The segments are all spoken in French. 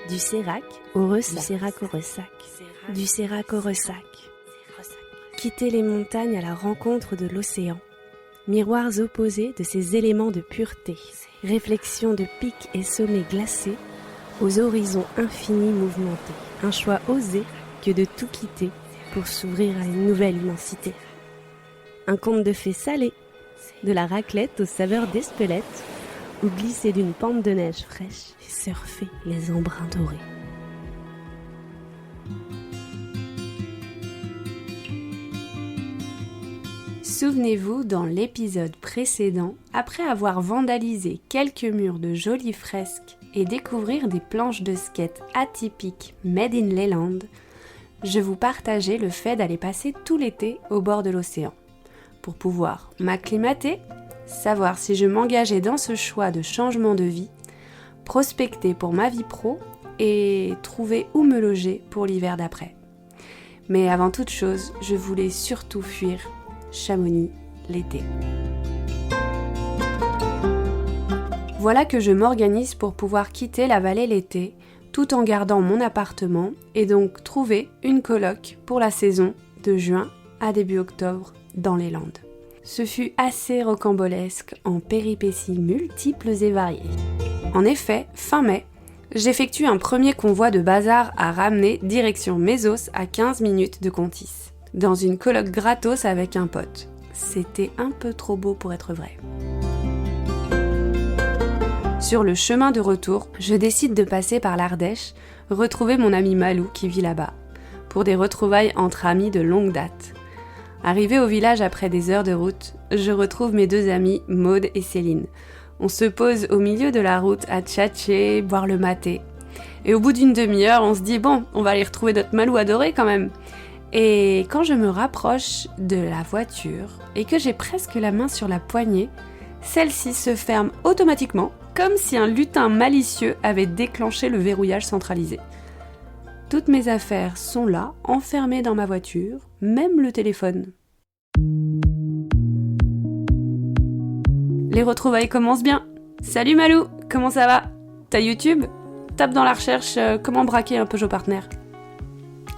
Du Sérac au Ressac. Du Sérac au Ressac. Quitter les montagnes à la rencontre de l'océan. Miroirs opposés de ces éléments de pureté. Réflexion de pics et sommets glacés aux horizons infinis mouvementés. Un choix osé que de tout quitter pour s'ouvrir à une nouvelle immensité. Un conte de fées salé, de la raclette aux saveurs d'espelette, ou glisser d'une pente de neige fraîche et surfer les embruns dorés. Souvenez-vous, dans l'épisode précédent, après avoir vandalisé quelques murs de jolies fresques et découvrir des planches de skate atypiques made in Leyland, je vous partageais le fait d'aller passer tout l'été au bord de l'océan, pour pouvoir m'acclimater, savoir si je m'engageais dans ce choix de changement de vie, prospecter pour ma vie pro et trouver où me loger pour l'hiver d'après. Mais avant toute chose, je voulais surtout fuir Chamonix l'été. Voilà que je m'organise pour pouvoir quitter la vallée l'été, tout en gardant mon appartement et donc trouver une coloc pour la saison de juin à début octobre dans les Landes. Ce fut assez rocambolesque en péripéties multiples et variées. En effet, fin mai, j'effectue un premier convoi de bazar à ramener direction Mésos à 15 minutes de Contis, dans une coloc gratos avec un pote. C'était un peu trop beau pour être vrai. Sur le chemin de retour, je décide de passer par l'Ardèche, retrouver mon ami Malou qui vit là-bas, pour des retrouvailles entre amis de longue date. Arrivé au village après des heures de route, je retrouve mes deux amies Maude et Céline. On se pose au milieu de la route à tchatcher, boire le maté. Et au bout d'une demi-heure, on se dit bon, on va aller retrouver notre Malou adoré quand même. Et quand je me rapproche de la voiture et que j'ai presque la main sur la poignée, celle-ci se ferme automatiquement, comme si un lutin malicieux avait déclenché le verrouillage centralisé. Toutes mes affaires sont là, enfermées dans ma voiture, même le téléphone. Les retrouvailles commencent bien. Salut Malou, comment ça va ? T'as YouTube ? Tape dans la recherche comment braquer un Peugeot Partner.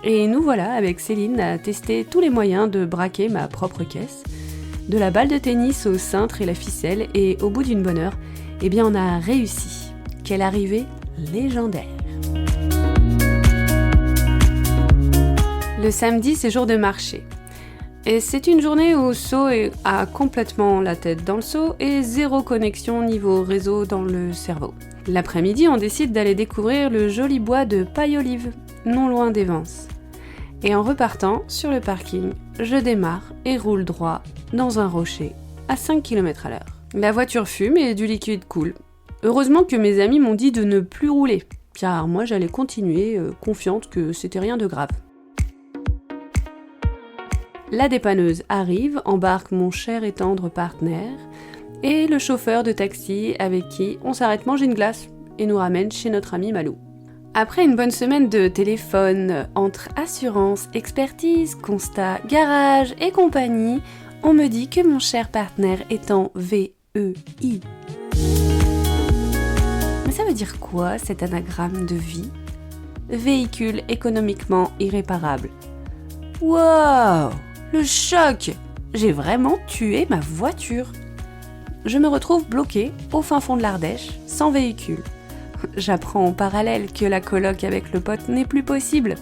Et nous voilà avec Céline à tester tous les moyens de braquer ma propre caisse. De la balle de tennis au cintre et la ficelle, et au bout d'une bonne heure, eh bien on a réussi. Quelle arrivée légendaire. Le samedi, c'est jour de marché. Et c'est une journée où So a complètement la tête dans le seau et zéro connexion niveau réseau dans le cerveau. L'après-midi, on décide d'aller découvrir le joli bois de Paille-Olive, non loin d'Evance. Et en repartant, sur le parking, je démarre et roule droit dans un rocher à 5 km/h. La voiture fume et du liquide coule. Heureusement que mes amis m'ont dit de ne plus rouler, car moi j'allais continuer, confiante que c'était rien de grave. La dépanneuse arrive, embarque mon cher et tendre partenaire et le chauffeur de taxi avec qui on s'arrête manger une glace et nous ramène chez notre ami Malou. Après une bonne semaine de téléphone, entre assurance, expertise, constat, garage et compagnie, on me dit que mon cher partenaire est en VEI. Mais ça veut dire quoi cet anagramme de vie ? Véhicule économiquement irréparable. Wow ! Le choc ! J'ai vraiment tué ma voiture. Je me retrouve bloquée au fin fond de l'Ardèche, sans véhicule. J'apprends en parallèle que la coloc avec le pote n'est plus possible.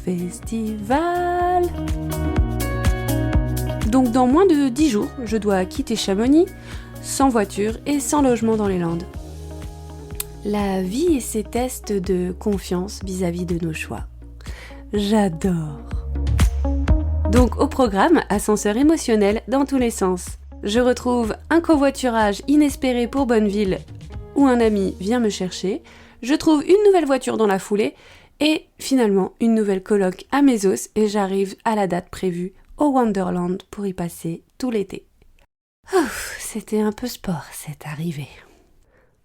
Festival ! Donc dans moins de 10 jours, je dois quitter Chamonix, sans voiture et sans logement dans les Landes. La vie et ses tests de confiance vis-à-vis de nos choix. J'adore. Donc au programme, ascenseur émotionnel dans tous les sens. Je retrouve un covoiturage inespéré pour Bonneville où un ami vient me chercher, je trouve une nouvelle voiture dans la foulée et finalement une nouvelle coloc à Mésos et j'arrive à la date prévue au Wonderland pour y passer tout l'été. Ouf, c'était un peu sport cette arrivée.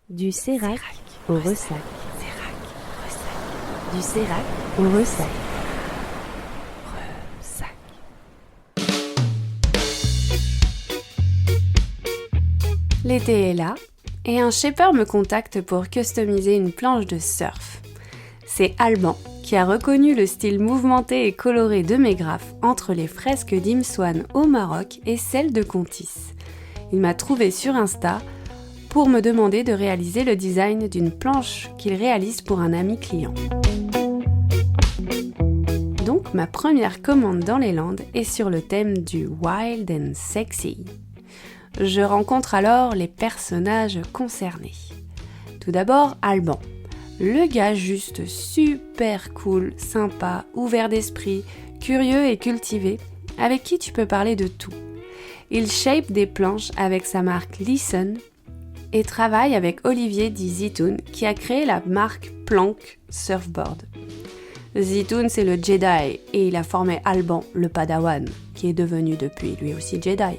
Du Sérac au Ressac. Du Sérac au Ressac. L'été est là et un shaper me contacte pour customiser une planche de surf. C'est Alban qui a reconnu le style mouvementé et coloré de mes graphes entre les fresques d'Imswan au Maroc et celles de Contis. Il m'a trouvé sur Insta pour me demander de réaliser le design d'une planche qu'il réalise pour un ami client. Donc ma première commande dans les Landes est sur le thème du Wild and Sexy. Je rencontre alors les personnages concernés. Tout d'abord Alban, le gars juste super cool, sympa, ouvert d'esprit, curieux et cultivé, avec qui tu peux parler de tout. Il shape des planches avec sa marque Listen et travaille avec Olivier dit Zitoun qui a créé la marque Plank Surfboard. Zitoun c'est le Jedi et il a formé Alban, le Padawan, qui est devenu depuis lui aussi Jedi.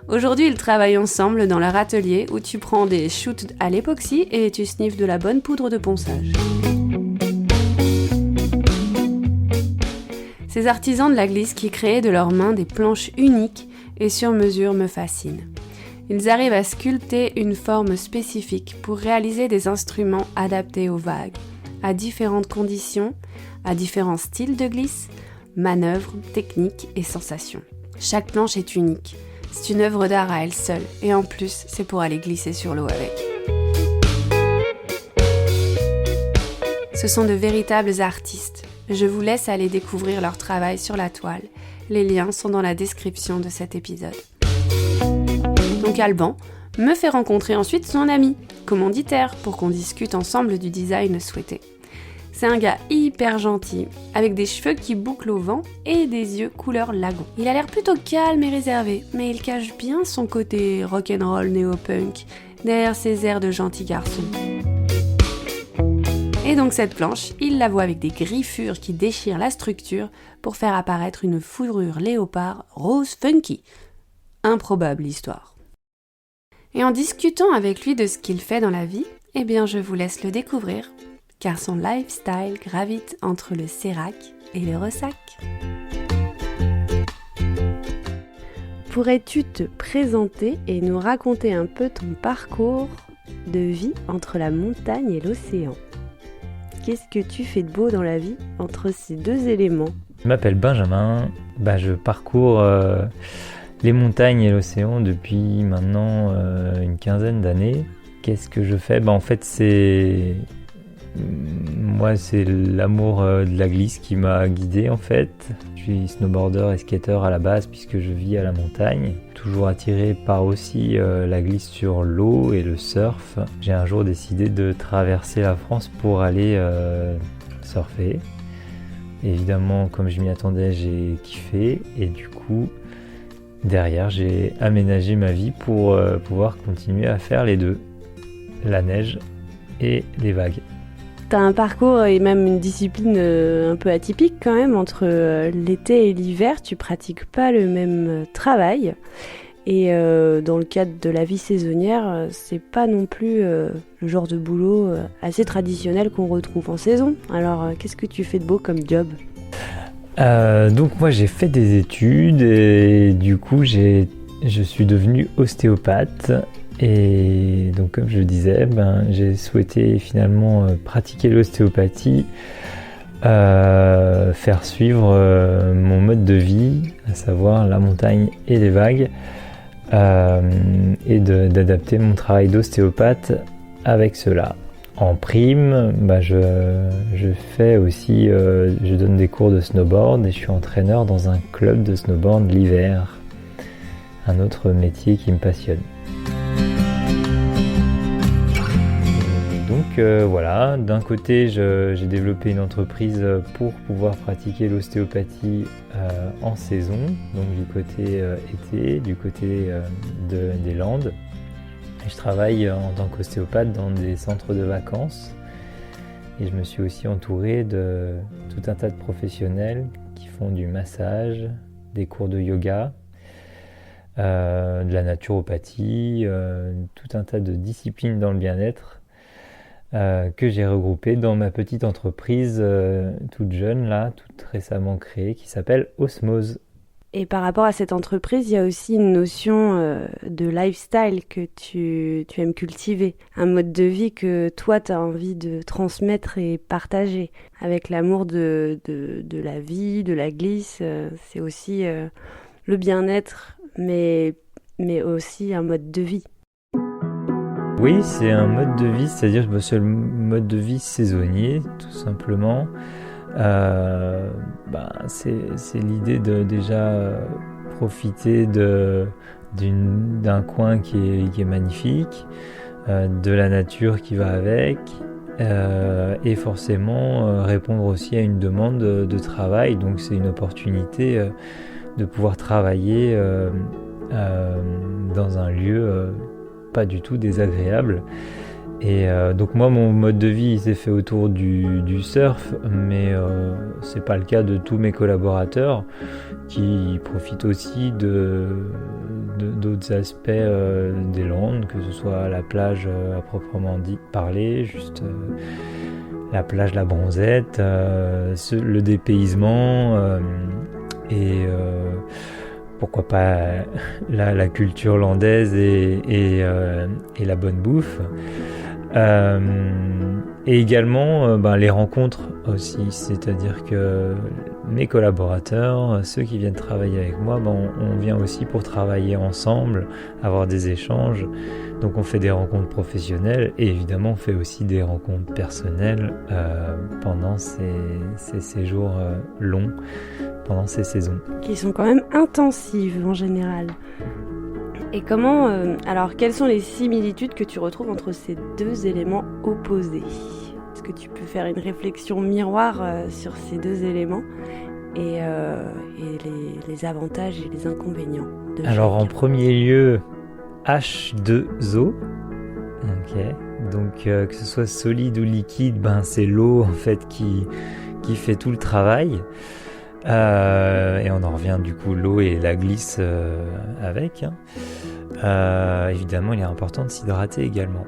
Aujourd'hui, ils travaillent ensemble dans leur atelier où tu prends des shoots à l'époxy et tu sniffes de la bonne poudre de ponçage. Ces artisans de la glisse qui créent de leurs mains des planches uniques et sur mesure me fascinent. Ils arrivent à sculpter une forme spécifique pour réaliser des instruments adaptés aux vagues, à différentes conditions, à différents styles de glisse, manœuvres, techniques et sensations. Chaque planche est unique. C'est une œuvre d'art à elle seule, et en plus, c'est pour aller glisser sur l'eau avec. Ce sont de véritables artistes. Je vous laisse aller découvrir leur travail sur la toile. Les liens sont dans la description de cet épisode. Donc Alban me fait rencontrer ensuite son ami, commanditaire, pour qu'on discute ensemble du design souhaité. C'est un gars hyper gentil, avec des cheveux qui bouclent au vent et des yeux couleur lagon. Il a l'air plutôt calme et réservé, mais il cache bien son côté rock'n'roll néo-punk derrière ses airs de gentil garçon. Et donc cette planche, il la voit avec des griffures qui déchirent la structure pour faire apparaître une fourrure léopard rose funky. Improbable histoire. Et en discutant avec lui de ce qu'il fait dans la vie, eh bien je vous laisse le découvrir, car son lifestyle gravite entre le sérac et le ressac. Pourrais-tu te présenter et nous raconter un peu ton parcours de vie entre la montagne et l'océan ? Qu'est-ce que tu fais de beau dans la vie entre ces deux éléments ? Je m'appelle Benjamin, je parcours les montagnes et l'océan depuis maintenant une quinzaine d'années. Qu'est-ce que je fais ? En fait, c'est l'amour de la glisse qui m'a guidé en fait. Je suis snowboarder et skater à la base puisque je vis à la montagne. Toujours attiré par aussi la glisse sur l'eau et le surf. J'ai un jour décidé de traverser la France pour aller surfer. Évidemment, comme je m'y attendais, j'ai kiffé et du coup, derrière, j'ai aménagé ma vie pour pouvoir continuer à faire les deux, la neige et les vagues. T'as un parcours et même une discipline un peu atypique quand même entre l'été et l'hiver. Tu pratiques pas le même travail et dans le cadre de la vie saisonnière, c'est pas non plus le genre de boulot assez traditionnel qu'on retrouve en saison. Alors qu'est-ce que tu fais de beau comme job ? Donc moi j'ai fait des études et du coup je suis devenu ostéopathe. Et donc comme je le disais, j'ai souhaité finalement pratiquer l'ostéopathie, faire suivre mon mode de vie, à savoir la montagne et les vagues, et d'adapter mon travail d'ostéopathe avec cela. En prime, je fais aussi, je donne des cours de snowboard et je suis entraîneur dans un club de snowboard l'hiver, un autre métier qui me passionne. Donc voilà, d'un côté j'ai développé une entreprise pour pouvoir pratiquer l'ostéopathie en saison, donc du côté été, du côté des Landes. Et je travaille en tant qu'ostéopathe dans des centres de vacances et je me suis aussi entouré de tout un tas de professionnels qui font du massage, des cours de yoga, de la naturopathie, tout un tas de disciplines dans le bien-être que j'ai regroupé dans ma petite entreprise toute jeune, toute récemment créée, qui s'appelle Osmose. Et par rapport à cette entreprise, il y a aussi une notion de lifestyle que tu aimes cultiver, un mode de vie que toi, tu as envie de transmettre et partager. Avec l'amour de la vie, de la glisse, c'est aussi le bien-être, mais aussi un mode de vie. Oui, c'est un mode de vie, c'est-à-dire que c'est le mode de vie saisonnier, tout simplement. C'est l'idée de déjà profiter d'un coin qui est magnifique, de la nature qui va avec, et forcément répondre aussi à une demande de travail. Donc c'est une opportunité de pouvoir travailler dans un lieu pas du tout désagréable. Et donc moi, mon mode de vie il s'est fait autour du surf, mais c'est pas le cas de tous mes collaborateurs qui profitent aussi d'autres aspects des Landes, que ce soit la plage à proprement dit parler, juste la plage La Bronzette, le dépaysement et pourquoi pas la culture landaise et la bonne bouffe. Et également les rencontres aussi, c'est-à-dire que mes collaborateurs, ceux qui viennent travailler avec moi, on vient aussi pour travailler ensemble, avoir des échanges. Donc on fait des rencontres professionnelles et évidemment on fait aussi des rencontres personnelles pendant ces séjours longs, pendant ces saisons. Qui sont quand même intensives en général. Et alors, quelles sont les similitudes que tu retrouves entre ces deux éléments opposés ? Est-ce que tu peux faire une réflexion miroir sur ces deux éléments et les avantages et les inconvénients de Alors, chacun ? en premier lieu, H2O. Ok. Donc, que ce soit solide ou liquide, c'est l'eau en fait qui fait tout le travail. Et on en revient du coup l'eau et la glisse avec. Évidemment, il est important de s'hydrater également.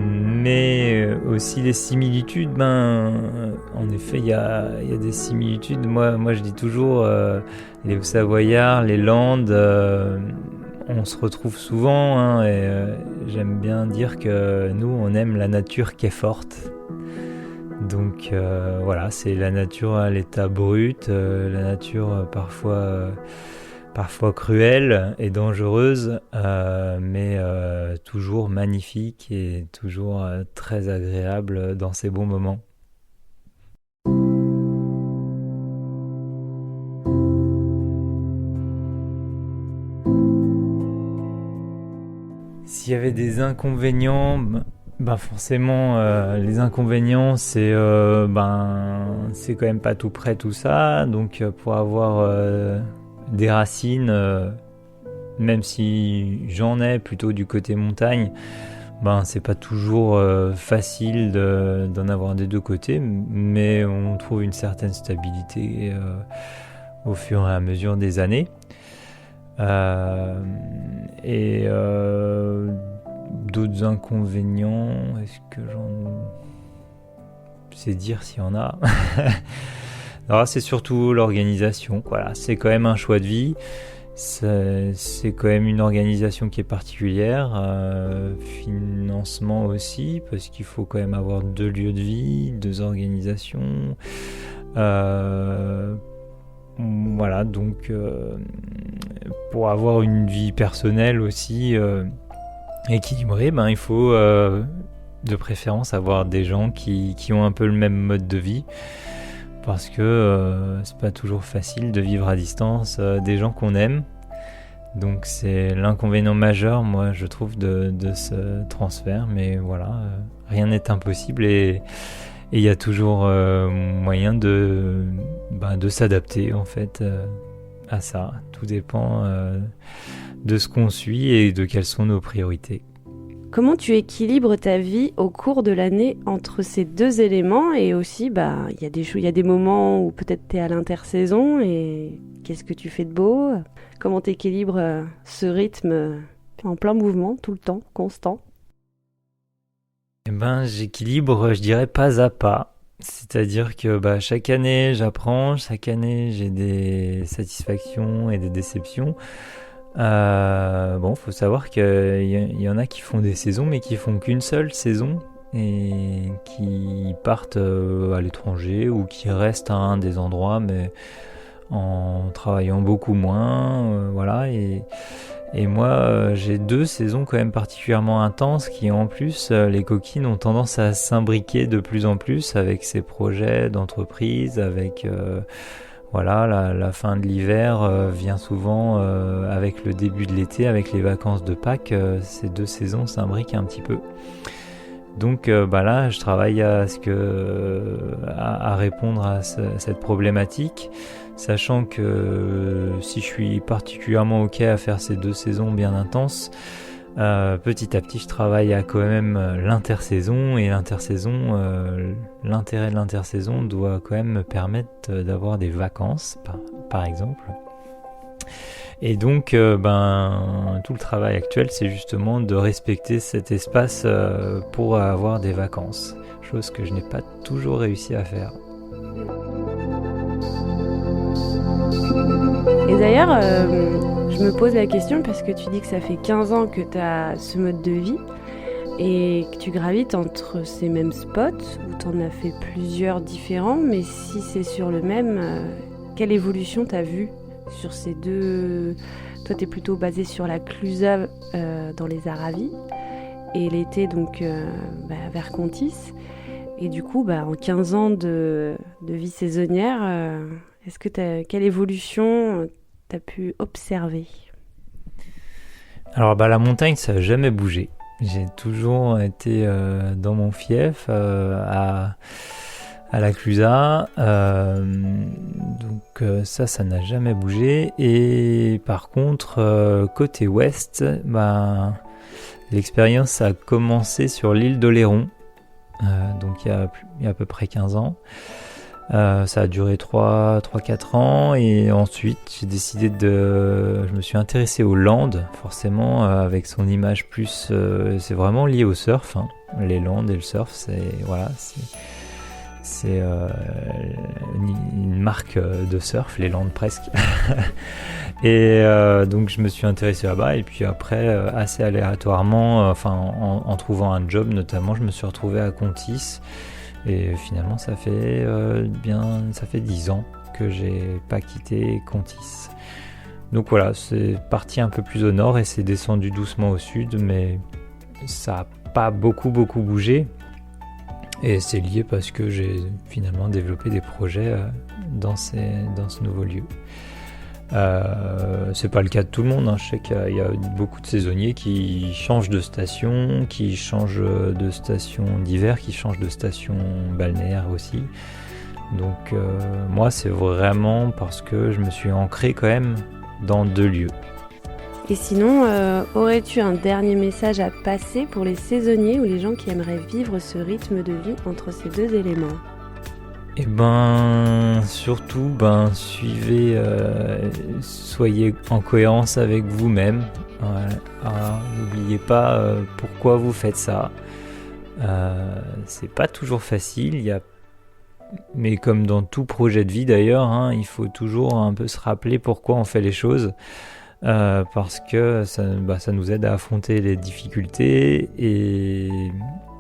Mais aussi les similitudes, en effet, il y a des similitudes. Moi, je dis toujours, les Hauts-Savoyards, les Landes, on se retrouve souvent, et j'aime bien dire que nous, on aime la nature qui est forte. Donc voilà, c'est la nature à l'état brut, la nature parfois cruelle et dangereuse, mais toujours magnifique et toujours très agréable dans ses bons moments. S'il y avait des inconvénients, forcément les inconvénients c'est quand même pas tout près tout ça, donc pour avoir des racines, même si j'en ai plutôt du côté montagne, c'est pas toujours facile d'en avoir des deux côtés, mais on trouve une certaine stabilité au fur et à mesure des années. D'autres inconvénients, est-ce que c'est dire s'il y en a. Alors, c'est surtout l'organisation, voilà. C'est quand même un choix de vie, c'est quand même une organisation qui est particulière, financement aussi, parce qu'il faut quand même avoir 2 lieux de vie, 2 organisations, voilà, donc pour avoir une vie personnelle aussi équilibrée, il faut de préférence avoir des gens qui ont un peu le même mode de vie, parce que c'est pas toujours facile de vivre à distance des gens qu'on aime. Donc c'est l'inconvénient majeur, moi je trouve, de ce transfert, mais voilà, rien n'est impossible et il y a toujours moyen de s'adapter en fait à ça. Tout dépend de ce qu'on suit et de quelles sont nos priorités. Comment tu équilibres ta vie au cours de l'année entre ces deux éléments, et aussi il y a des moments où peut-être tu es à l'intersaison et qu'est-ce que tu fais de beau ? Comment tu équilibres ce rythme en plein mouvement, tout le temps, constant ? J'équilibre, je dirais, pas à pas. C'est-à-dire que chaque année j'apprends, chaque année j'ai des satisfactions et des déceptions. Faut savoir qu'il y en a qui font des saisons mais qui font qu'une seule saison et qui partent à l'étranger ou qui restent à un des endroits mais en travaillant beaucoup moins, voilà. Et moi, j'ai 2 saisons quand même particulièrement intenses qui, en plus, les coquines ont tendance à s'imbriquer de plus en plus avec ces projets d'entreprise, avec la fin de l'hiver vient souvent avec le début de l'été, avec les vacances de Pâques. Ces 2 saisons s'imbriquent un petit peu. Donc là, je travaille à répondre à cette problématique, sachant que si je suis particulièrement OK à faire ces 2 saisons bien intenses, petit à petit, je travaille à quand même l'intersaison, et l'intérêt de l'intersaison doit quand même me permettre d'avoir des vacances, par exemple. Et donc, tout le travail actuel, c'est justement de respecter cet espace pour avoir des vacances, chose que je n'ai pas toujours réussi à faire. Et d'ailleurs, je me pose la question parce que tu dis que ça fait 15 ans que tu as ce mode de vie et que tu gravites entre ces mêmes spots où tu en as fait plusieurs différents, mais si c'est sur le même, quelle évolution tu as vue sur ces 2... Toi, tu es plutôt basé sur la Clusaz dans les Aravis et l'été donc vers Contis. Et du coup, en 15 ans de vie saisonnière, quelle évolution tu as pu observer ? Alors la montagne, ça n'a jamais bougé. J'ai toujours été dans mon fief à la Clusaz, donc ça n'a jamais bougé. Et par contre, côté ouest, l'expérience a commencé sur l'île d'Oléron, donc il y a à peu près 15 ans. Ça a duré 3-4 ans, et ensuite je me suis intéressé aux Landes, forcément, avec son image plus, c'est vraiment lié au surf, hein. Les Landes et le surf, c'est une marque de surf, les Landes presque. Et donc je me suis intéressé là-bas, et puis après, assez aléatoirement, en trouvant un job notamment, je me suis retrouvé à Contis. Et finalement, ça fait 10 ans que j'ai pas quitté Contis. Donc voilà, c'est parti un peu plus au nord et c'est descendu doucement au sud, mais ça n'a pas beaucoup bougé. Et c'est lié parce que j'ai finalement développé des projets dans ce nouveau lieu. C'est pas le cas de tout le monde, hein. Je sais qu'il y a beaucoup de saisonniers qui changent de station, qui changent de station d'hiver, qui changent de station balnéaire aussi. Donc moi, c'est vraiment parce que je me suis ancré quand même dans 2 lieux. Et sinon, aurais-tu un dernier message à passer pour les saisonniers ou les gens qui aimeraient vivre ce rythme de vie entre ces 2 éléments ? Et surtout, suivez, soyez en cohérence avec vous-même. N'oubliez pas pourquoi vous faites ça. C'est pas toujours facile, mais comme dans tout projet de vie d'ailleurs, hein, il faut toujours un peu se rappeler pourquoi on fait les choses. Parce que ça nous aide à affronter les difficultés, et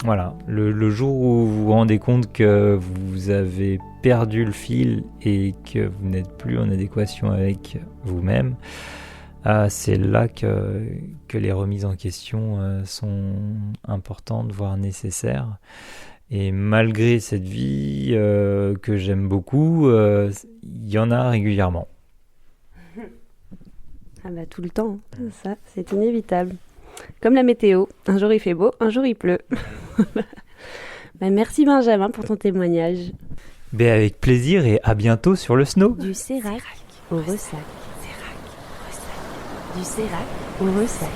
voilà, le jour où vous vous rendez compte que vous avez perdu le fil et que vous n'êtes plus en adéquation avec vous-même, c'est là que les remises en question sont importantes, voire nécessaires. Et malgré cette vie que j'aime beaucoup, il y en a régulièrement. Tout le temps, ça, c'est inévitable. Comme la météo, un jour il fait beau, un jour il pleut. Merci Benjamin pour ton témoignage. Avec plaisir, et à bientôt sur le snow. Du Sérac au Ressac. Du Sérac au Ressac.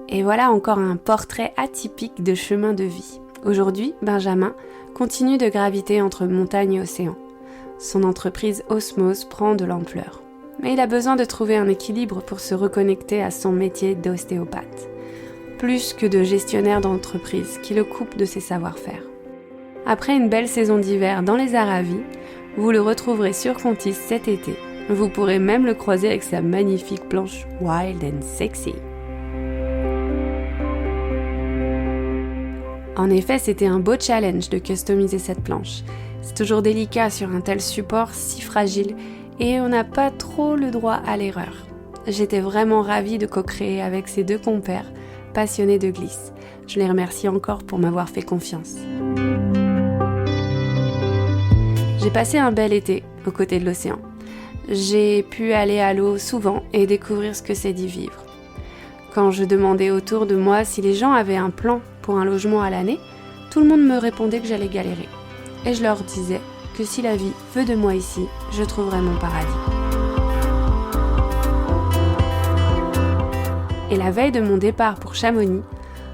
Et voilà encore un portrait atypique de chemin de vie. Aujourd'hui, Benjamin continue de graviter entre montagne et océan. Son entreprise Osmose prend de l'ampleur. Mais il a besoin de trouver un équilibre pour se reconnecter à son métier d'ostéopathe. plus que de gestionnaire d'entreprise qui le coupe de ses savoir-faire. Après une belle saison d'hiver dans les Aravis, vous le retrouverez sur Contis cet été. Vous pourrez même le croiser avec sa magnifique planche Wild and Sexy. En effet, c'était un beau challenge de customiser cette planche. C'est toujours délicat sur un tel support si fragile et on n'a pas trop le droit à l'erreur. J'étais vraiment ravie de co-créer avec ces deux compères passionnés de glisse. Je les remercie encore pour m'avoir fait confiance. J'ai passé un bel été aux côtés de l'océan. J'ai pu aller à l'eau souvent et découvrir ce que c'est d'y vivre. Quand je demandais autour de moi si les gens avaient un plan pour un logement à l'année, tout le monde me répondait que j'allais galérer. Et je leur disais que si la vie veut de moi ici, je trouverai mon paradis. Et la veille de mon départ pour Chamonix,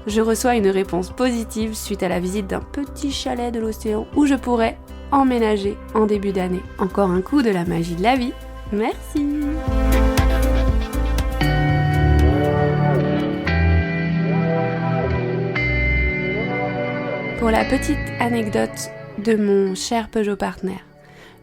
je reçois une réponse positive suite à la visite d'un petit chalet de l'océan où je pourrais emménager en début d'année. Encore un coup de la magie de la vie. Merci. Pour la petite anecdote de mon cher Peugeot Partner,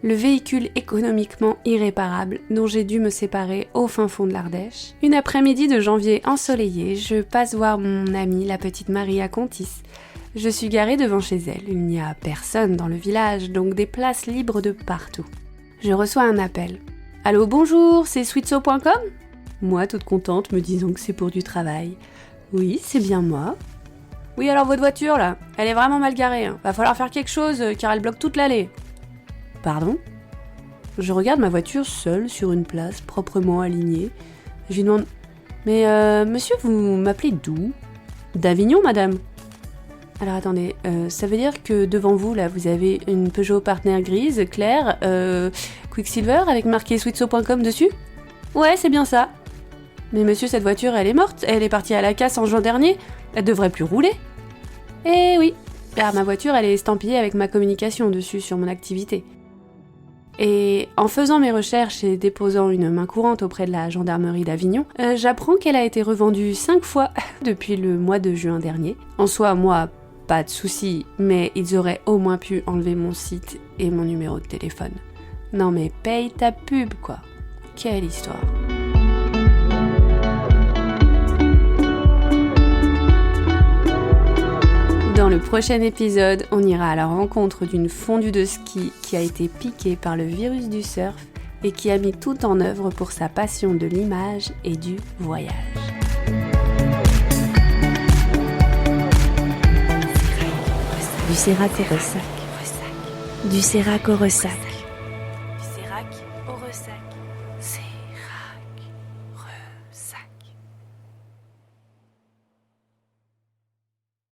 le véhicule économiquement irréparable dont j'ai dû me séparer au fin fond de l'Ardèche. Une après-midi de janvier ensoleillé, je passe voir mon amie, la petite Marie à Contis. Je suis garée devant chez elle, il n'y a personne dans le village, donc des places libres de partout. Je reçois un appel. « Allô, bonjour, c'est sweetso.com ?» Moi, toute contente, me disant que c'est pour du travail. « Oui, c'est bien moi. » « Oui, alors votre voiture, là, elle est vraiment mal garée. Hein. Va falloir faire quelque chose, car elle bloque toute l'allée. » « Pardon ?» Je regarde ma voiture seule sur une place proprement alignée. Je lui demande « Mais monsieur, vous m'appelez d'où ?»« D'Avignon, madame. » Alors attendez, ça veut dire que devant vous, là, vous avez une Peugeot Partner grise, claire, Quicksilver, avec marqué sweetso.com dessus ? Ouais, c'est bien ça. Mais monsieur, cette voiture, elle est morte. Elle est partie à la casse en juin dernier. Elle devrait plus rouler. Eh oui, car ma voiture, elle est estampillée avec ma communication dessus sur mon activité. Et en faisant mes recherches et déposant une main courante auprès de la gendarmerie d'Avignon, j'apprends qu'elle a été revendue 5 fois depuis le mois de juin dernier. En soi, moi, pas de souci, mais ils auraient au moins pu enlever mon site et mon numéro de téléphone. Non mais paye ta pub, quoi. Quelle histoire. Dans le prochain épisode, on ira à la rencontre d'une fondue de ski qui a été piquée par le virus du surf et qui a mis tout en œuvre pour sa passion de l'image et du voyage. Du Sérac au Ressac. Du Sérac au Ressac.